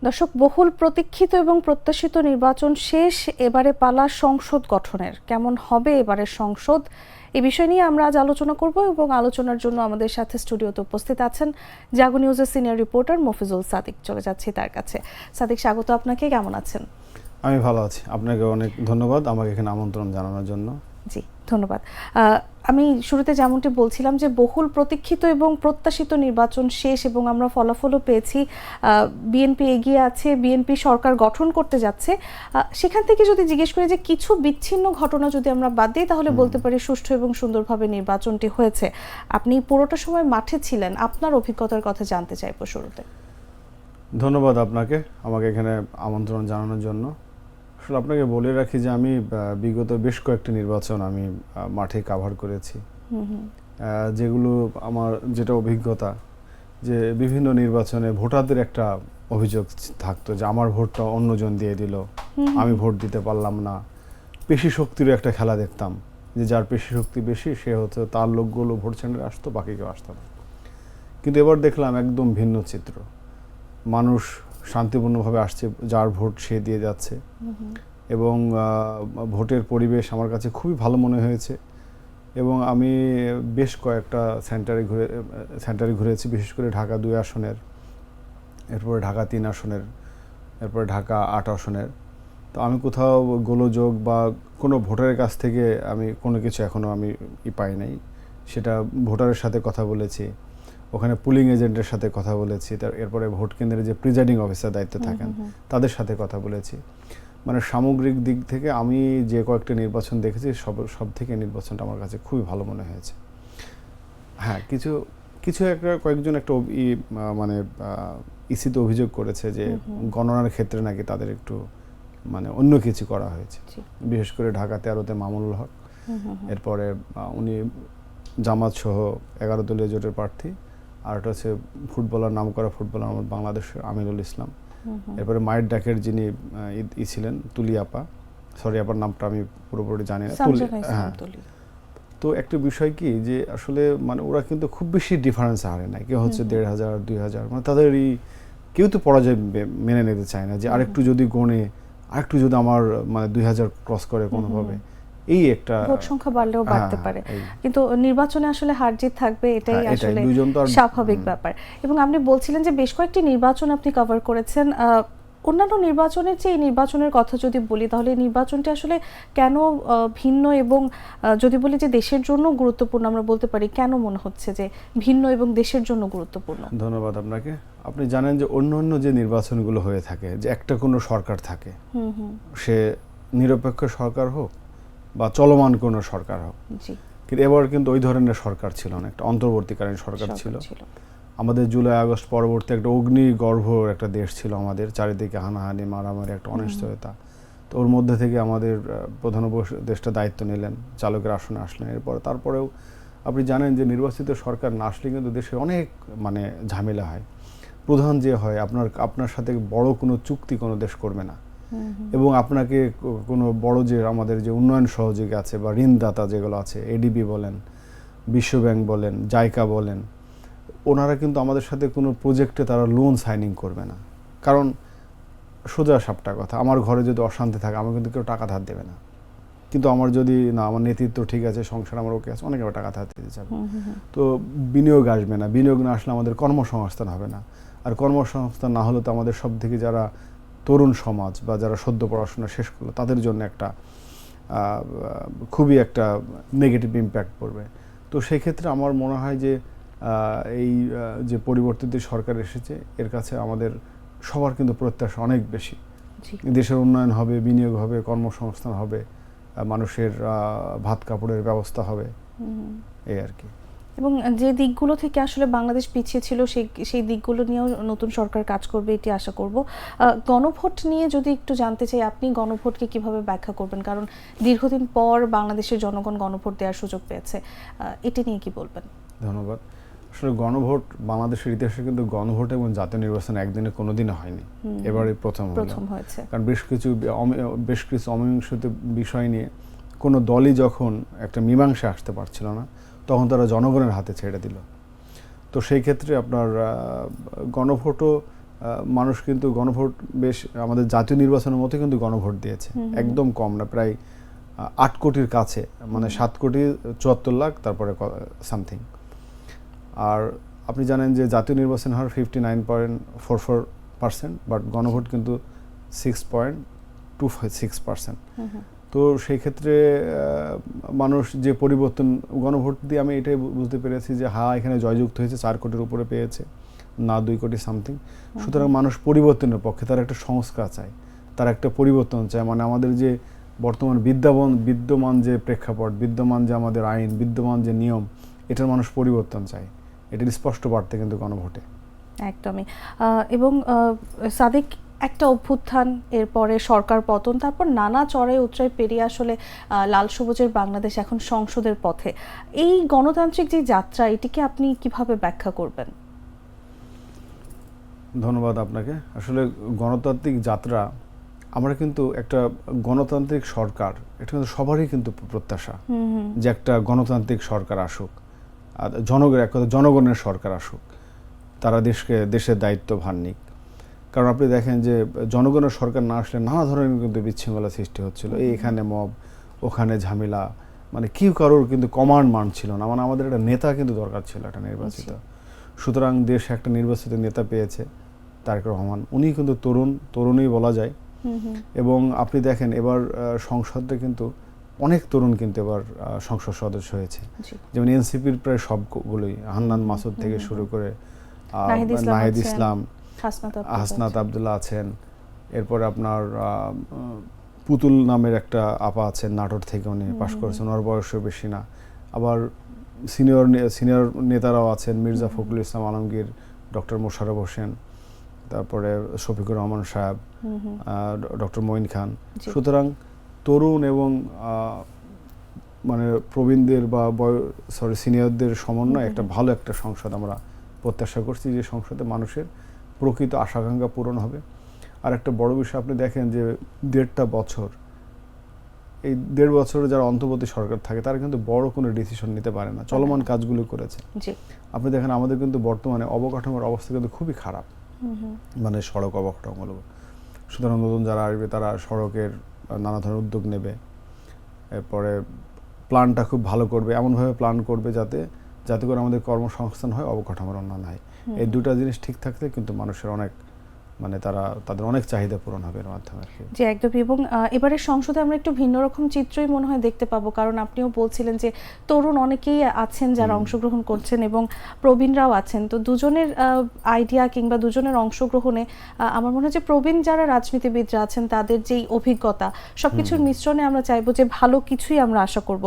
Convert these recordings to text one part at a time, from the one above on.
দর্শক, বহুল প্রতীক্ষিত এবং প্রত্যাশিত নির্বাচন শেষ, এবারে পালা সংসদ গঠনের। কেমন হবে এবারের সংসদ, এই বিষয় নিয়ে আমরা আজ আলোচনা করব এবং আলোচনার জন্য আমাদের সাথে স্টুডিওতে উপস্থিত আছেন জাগো নিউজের সিনিয়র রিপোর্টার মফিজুল সাদিক। চলে যাচ্ছি তার কাছে। সাদিক, স্বাগত আপনাকে। কেমন আছেন? আমি ভালো আছি, আপনাকে অনেক ধন্যবাদ আমাকে এখানে আমন্ত্রণ জানানোর জন্য। জি, ধন্যবাদ। আমি শুরুতে যেমনটি বলছিলাম যে বহুল প্রতীক্ষিত এবং প্রত্যাশিত নির্বাচন শেষ এবং আমরা ফলাফলও পেয়েছি। বিএনপি এগিয়ে আছে, বিএনপি সরকার গঠন করতে যাচ্ছে। সেখান থেকে যদি জিজ্ঞেস করি যে কিছু বিচ্ছিন্ন ঘটনা যদি আমরা বাদ দিই, তাহলে বলতে পারি সুষ্ঠু এবং সুন্দরভাবে নির্বাচনটি হয়েছে। আপনি পুরোটা সময় মাঠে ছিলেন, আপনার অভিজ্ঞতার কথা জানতে চাইব শুরুতে। ধন্যবাদ আপনাকে আমাকে এখানে আমন্ত্রণ জানানোর জন্য। আসলে আপনাকে বলে রাখি যে আমি বিগত বেশ কয়েকটি নির্বাচন আমি মাঠে কাভার করেছি, যেগুলো আমার যেটা অভিজ্ঞতা যে বিভিন্ন নির্বাচনে ভোটারদের একটা অভিযোগ থাকতো যে আমার ভোটটা অন্যজন দিয়ে দিল, আমি ভোট দিতে পারলাম না। পেশি শক্তিরও একটা খেলা দেখতাম যে যার পেশি শক্তি বেশি সে হচ্ছে তার লোকগুলো ভোট সেন্টারে আসতো, বাকি কেউ আসতো না। কিন্তু এবার দেখলাম একদম ভিন্ন চিত্র। মানুষ শান্তিপূর্ণভাবে আসছে, যার ভোট সে দিয়ে যাচ্ছে এবং ভোটের পরিবেশ আমার কাছে খুবই ভালো মনে হয়েছে। এবং আমি বেশ কয়েকটা সেন্টারে ঘুরেছি, বিশেষ করে ঢাকা 2 আসনের, এরপরে ঢাকা 3 আসনের, এরপরে ঢাকা 8 আসনের। তো আমি কোথাও গোলযোগ বা কোনো ভোটারের কাছ থেকে আমি কোনো কিছু এখনও আমি পাই নাই। সেটা ভোটারের সাথে কথা বলেছি, ওখানে পুলিং এজেন্টের সাথে কথা বলেছি, এরপরে ভোট কেন্দ্রে যে প্রিজাইডিং অফিসার দায়িত্বে থাকেন তাদের সাথে কথা বলেছি। মানে সামগ্রিক দিক থেকে আমি যে কয়েকটা নির্বাচন দেখেছি সব থেকে নির্বাচনটা আমার কাছে খুবই ভালো মনে হয়েছে। হ্যাঁ, কিছু কয়েকজন একটা মানে ইসিতে অভিযোগ করেছে যে গণনার ক্ষেত্রে নাকি তাদের একটু মানে অন্য কিছু করা হয়েছে, বিশেষ করে ঢাকা 13-তে মামুনুল হক, এরপরে উনি জামাত সহ 11 দলীয় জোটের প্রার্থী, আর এটা হচ্ছে ফুটবলার, নাম করা ফুটবলার আমাদের বাংলাদেশের আমিরুল ইসলাম। এরপরে মায়ের ডাকের যিনি ছিলেন তুলি আপা, সরি আপার নামটা আমি পুরোপুরি জানি না। হ্যাঁ, তো একটা বিষয় কি যে আসলে মানে ওরা কিন্তু খুব বেশি ডিফারেন্স হারে নাই, কেউ হচ্ছে 1,500 2,000, মানে তাদের কেউ তো পরাজয় মেনে নিতে চায় না যে আরেকটু যদি গণে আরেকটু যদি আমার মানে 2,000 ক্রস করে কোনোভাবে, এই একটা ভোট সংখ্যা বাড়লেও বাড়তে পারে, কিন্তু নির্বাচনে আসলে হার জিত থাকবে, এটাই আসলে স্বাভাবিক ব্যাপার। এবং আপনি বলছিলেন যে বেশ কয়েকটি নির্বাচন আপনি কভার করেছেন। অন্যান্য নির্বাচনের চেয়ে এই নির্বাচনের কথা যদি বলি, তাহলে এই নির্বাচনটি আসলে কেন ভিন্ন এবং যদি বলি যে দেশের জন্য গুরুত্বপূর্ণ, আমরা বলতে পারি কেন মনে হচ্ছে যে ভিন্ন এবং দেশের জন্য গুরুত্বপূর্ণ? ধন্যবাদ আপনাকে। আপনি জানেন যে অন্য যে নির্বাচনগুলো হয়ে থাকে যে একটা কোনো সরকার থাকে, সে নিরপেক্ষ সরকার হোক বা চলমান কোনো সরকার হোক, কিন্তু এবার কিন্তু ওই ধরনের সরকার ছিল না, একটা অন্তর্বর্তীকালীন সরকার ছিল। আমাদের জুলাই আগস্ট পরবর্তী একটা অগ্নিগর্ভ একটা দেশ ছিল আমাদের, চারিদিকে হানাহানি মারামারি একটা অনিশ্চয়তা। তো ওর মধ্যে থেকে আমাদের প্রধান উপদেষ্টা দায়িত্ব নিলেন, চালকের আসনে আসলেন। তারপরেও আপনি জানেন যে নির্বাচিত সরকার না আসলে কিন্তু দেশে অনেক মানে ঝামেলা হয়। প্রধান যে হয় আপনার সাথে বড় কোনো চুক্তি কোনো দেশ করবে না, এবং আপনাকে কোনো বড় যে আমাদের যে উন্নয়ন সহযোগী আছে বা ঋণদাতা যেগুলো আছে, এডিবি বলেন, বিশ্বব্যাংক বলেন, জাইকা বলেন, ওনারা কিন্তু আমাদের সাথে কোনো প্রজেক্টে তারা লোন সাইনিং করবে না। কারণ সোজা সাপটা কথা, আমার ঘরে যদি অশান্তি থাকে আমার কিন্তু কেউ টাকা ধার দেবে না, কিন্তু আমার যদি না আমার নেতৃত্ব ঠিক আছে, সংসার আমার ওকে আছে, অনেকে টাকা ধার দিতে যাবে। তো বিনিয়োগ আসবে না, বিনিয়োগ না আসলে আমাদের কর্মসংস্থান হবে না, আর কর্মসংস্থান না হলে তো আমাদের সব থেকে যারা তরুণ সমাজ বা যারা সদ্য পড়াশোনা শেষ করলো তাদের জন্য একটা খুবই একটা নেগেটিভ ইম্প্যাক্ট পড়বে। তো সেই ক্ষেত্রে আমার মনে হয় যে এই যে পরিবর্তিত সরকার এসেছে, এর কাছে আমাদের সবার কিন্তু প্রত্যাশা অনেক বেশি। দেশের উন্নয়ন হবে, বিনিয়োগ হবে, কর্মসংস্থান হবে, মানুষের ভাত কাপড়ের ব্যবস্থা হবে, এই আর কি। এবং যে দিকগুলো থেকে আসলে বাংলাদেশ পিছিয়ে ছিল সেই দিকগুলো নিয়েও নতুন সরকার কাজ করবে, এটি আশা করব। গণভোট নিয়ে যদি একটু জানতে চাই, আপনি গণভোটকে কিভাবে ব্যাখ্যা করবেন? কারণ দীর্ঘদিন পর বাংলাদেশের জনগণ গণভোট দেওয়ার সুযোগ পেয়েছে, এটি নিয়ে কি বলবেন? ধন্যবাদ। আসলে গণভোট বাংলাদেশের ইতিহাসে কিন্তু গণভোট এবং জাতীয় নির্বাচন একদিনে কোনোদিনও হয়নি, এবারে প্রথম হয়েছে। কারণ বেশ কিছু অমীমাংসিত বিষয় নিয়ে কোনো দলই যখন একটা মীমাংসা আসতে পারছিল না, তখন তারা জনগণের হাতে ছেড়ে দিল। তো সেই ক্ষেত্রে আপনার গণভোটও মানুষ কিন্তু গণভোট বেশ আমাদের জাতীয় নির্বাচনের মতো কিন্তু গণভোট দিয়েছে, একদম কম না, প্রায় 8 কোটির কাছে, মানে 7,74,00,000 তারপরে সামথিং। আর আপনি জানেন যে জাতীয় নির্বাচন হার 59.44%, বাট গণভোট কিন্তু 6.26%। তো সেই ক্ষেত্রে মানুষ যে পরিবর্তন, গণভোট দিয়ে আমি এটাই বুঝতে পেরেছি যে এখানে জয়যুক্ত হয়েছে, 4 কোটির উপরে পেয়েছে, না 2 কোটি সামথিং। সুতরাং মানুষ পরিবর্তনের পক্ষে, তার একটা সংস্কার চায়, তার একটা পরিবর্তন চায়। মানে আমাদের যে বর্তমান বিদ্যমান যে প্রেক্ষাপট, বিদ্যমান যে আমাদের আইন, বিদ্যমান যে নিয়ম, এটার মানুষ পরিবর্তন চায়। এটার স্পষ্ট বার্তা কিন্তু গণভোটে। একদমই। এবং সাদিক, একটা অভ্যুত্থান, এরপরে সরকার পতন, তারপর নানা চড়াই উতরাই পেরিয়ে আসলে লাল সবুজের বাংলাদেশ এখন সংসদের পথে। এই গণতান্ত্রিক যে যাত্রা, এটিকে আপনি কিভাবে ব্যাখ্যা করবেন? ধন্যবাদ আপনাকে। আসলে গণতান্ত্রিক যাত্রা, আমরা কিন্তু একটা গণতান্ত্রিক সরকার, এটা কিন্তু সবারই কিন্তু প্রত্যাশা যে একটা গণতান্ত্রিক সরকার আসুক, আর জনগণের সরকার আসুক, তারা দেশের দায়িত্বভার নিক। কারণ আপনি দেখেন যে জনগণের সরকার না আসলে নানা ধরনের কিন্তু বিশৃঙ্খলা সৃষ্টি হচ্ছিল, এখানে মব, ওখানে ঝামেলা, মানে কেউ কারোর কিন্তু কমান্ড মানছিল না। মানে আমাদের একটা নেতা কিন্তু দরকার ছিল, একটা নির্বাচিত। সুতরাং দেশ একটা নির্বাচিত নেতা পেয়েছে, তারেক রহমান। উনি কিন্তু তরুণই বলা যায়। এবং আপনি দেখেন এবার সংসদে কিন্তু অনেক তরুণ কিন্তু এবার সংসদ সদস্য হয়েছে, যেমন এনসিপির প্রায় সবগুলোই, হান্নান মাসুদ থেকে শুরু করে নাহিদ ইসলাম, হাসনাত আবদুল্লাহ আছেন, এরপরে আপনার পুতুল নামের একটা আপা আছেন নাটোর থেকে, উনি পাশ করেছেন, ওনার বয়সও বেশি না। আবার সিনিয়র নেতারাও আছেন, মির্জা ফখরুল ইসলাম আলমগীর, ডক্টর মোশাররফ হোসেন, তারপরে শফিকুর রহমান সাহেব, ডক্টর মঈন খান। সুতরাং তরুণ এবং মানে প্রবীণদের বা সিনিয়রদের সমন্বয়ে একটা ভালো একটা সংসদ আমরা প্রত্যাশা করছি, যে সংসদে মানুষের প্রকৃত আশাকাঙ্ক্ষা পূরণ হবে। আর একটা বড় বিষয়, আপনি দেখেন যে 1.5 বছর, এই 1.5 বছরে যারা অন্তর্বর্তী সরকার থাকে তারা কিন্তু বড় কোনো ডিসিশন নিতে পারে না, চলমান কাজগুলো করেছে। আপনি দেখেন আমাদের কিন্তু বর্তমানে অবকাঠামোর অবস্থা কিন্তু খুবই খারাপ, মানে সড়ক অবকাঠামো। সুতরাং নতুন যারা আসবে তারা সড়কের নানা ধরনের উদ্যোগ নেবে, এরপরে প্ল্যানটা খুব ভালো করবে, এমনভাবে প্ল্যান করবে যাতে করে আমাদের কর্মসংস্থান হয়, অবকাঠামোর উন্নয়ন হয়। এই দুটো জিনিস ঠিক থাকলে কিন্তু মানুষের অনেক, মানে তাদের অনেক চাহিদা পূরণ হবে এর মাধ্যমে আর কি। জি, একদমই। এবং এবারে সংসদে আমরা একটু ভিন্ন রকম চিত্রই মনে হয় দেখতে পাবো, কারণ আপনিও বলছিলেন যে তরুণ অনেকেই আছেন যারা অংশগ্রহণ করছেন এবং প্রবীণরাও আছেন। তো দুজনের আইডিয়া কিংবা দুজনের অংশগ্রহণে আমার মনে হয় যে প্রবীণ যারা রাজনীতিবিদরা আছেন তাদের যেই অভিজ্ঞতা, সবকিছুর মিশ্রণে আমরা চাইবো যে ভালো কিছুই আমরা আশা করব।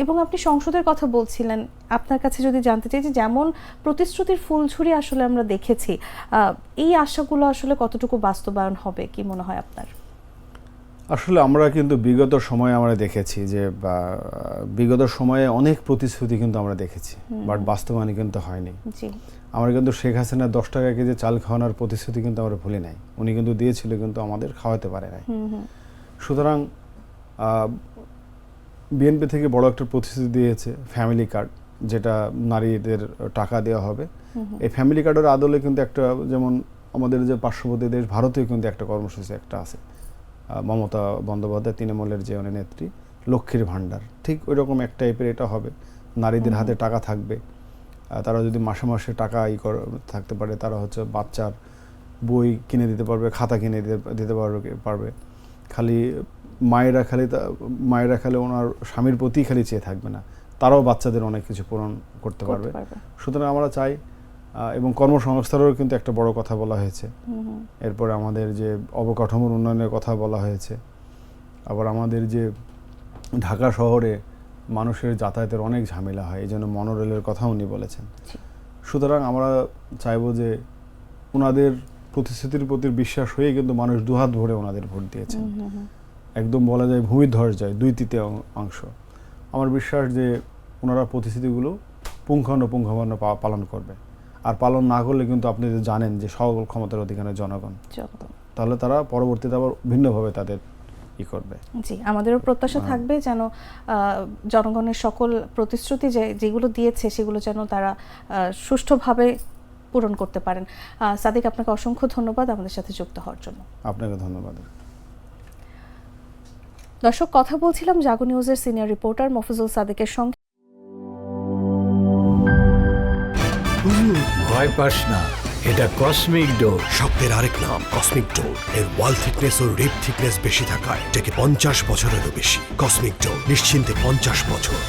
এবং আপনি সংসদের কথা বলছিলেন, আপনার কাছে যদি জানতে চাই যে যেমন প্রতিশ্রুতির ফুলঝুরি আসলে আমরা দেখেছি, এই আশাগুলো আসলে কতটুকু বাস্তবায়ন হবে, কি মনে হয় আপনার? আসলে আমরা কিন্তু বিগত সময়ে আমরা দেখেছি যে বিগত সময়ে অনেক প্রতিশ্রুতি কিন্তু আমরা দেখেছি, বাট বাস্তবায়ন কিন্তু হয়নি। আমরা কিন্তু শেখ হাসিনা 10 টাকা কেজি চাল খাওয়ানোর প্রতিশ্রুতি কিন্তু আমরা ভুলি নাই, উনি কিন্তু দিয়েছিল, কিন্তু আমাদের খাওয়াতে পারে নাই। সুতরাং বিএনপি থেকে বড় একটা প্রতিশ্রুতি দিয়েছে ফ্যামিলি কার্ড, যেটা নারীদের টাকা দেওয়া হবে। এই ফ্যামিলি কার্ডের আদলে কিন্তু একটা, যেমন আমাদের যে পার্শ্ববর্তী দেশ ভারতেও কিন্তু একটা কর্মসূচি একটা আছে, মমতা বন্দ্যোপাধ্যায় তৃণমূলের যে নেত্রী, লক্ষ্মীর ভাণ্ডার, ঠিক ওই রকম এক টাইপের এটা হবে। নারীদের হাতে টাকা থাকবে, তারা যদি মাসে মাসে টাকা থাকতে পারে, তারা হচ্ছে বাচ্চার বই কিনে দিতে পারবে, খাতা কিনে দিতে পারবে। খালি মায়েরা খালি ওনার স্বামীর প্রতি খালি চেয়ে থাকবে না, তারাও বাচ্চাদের অনেক কিছু পূরণ করতে পারবে। সুতরাং আমরা চাই, এবং কর্মসংস্থানেরও কিন্তু একটা বড় কথা বলা হয়েছে। এরপরে আমাদের যে অবকাঠামোর উন্নয়নের কথা বলা হয়েছে। আবার আমাদের যে ঢাকা শহরে মানুষের যাতায়াতের অনেক ঝামেলা হয়, এই জন্য মনোরেলের কথা উনি বলেছেন। সুতরাং আমরা চাইবো যে ওনাদের প্রতিশ্রুতির প্রতি বিশ্বাস হয়ে কিন্তু মানুষ দুহাত ভরে ওনাদের ভোট দিয়েছেন, একদম বলা যায় ভূমিধ্বস যায় 2/3 আমার বিশ্বাস যে ওনারা প্রতিশ্রুতিগুলো পুঙ্খানুপুঙ্খভাবে পালন করবে। আর পালন না করলে কিন্তু আপনি জানেন যে সকল ক্ষমতার অধিকারে জনগণ, তাহলে তারা পরবর্তীতে আবার ভিন্নভাবে তাদের করবে। জি, আমাদেরও প্রত্যাশা থাকবে যেন জনগণের সকল প্রতিশ্রুতি যেগুলো দিয়েছে সেগুলো যেন তারা সুষ্ঠুভাবে পূরণ করতে পারেন। সাদিক, আপনাকে অসংখ্য ধন্যবাদ আমাদের সাথে যুক্ত হওয়ার জন্য। আপনাকে ধন্যবাদ। দর্শক, কথা বলছিলাম জাগো নিউজের সিনিয়র রিপোর্টার মফিজুল সাদিকের সঙ্গে। ভয় পাস না, এটা কসমিক ডোজ। শব্দের আরেক নাম কসমিক ডোর। এর ওয়াল থিকনেস ও রিপ থিকনেস বেশি থাকায় এটাকে 50 বছরেরও বেশি। কসমিক ডোর, নিশ্চিন্তে 50 বছর।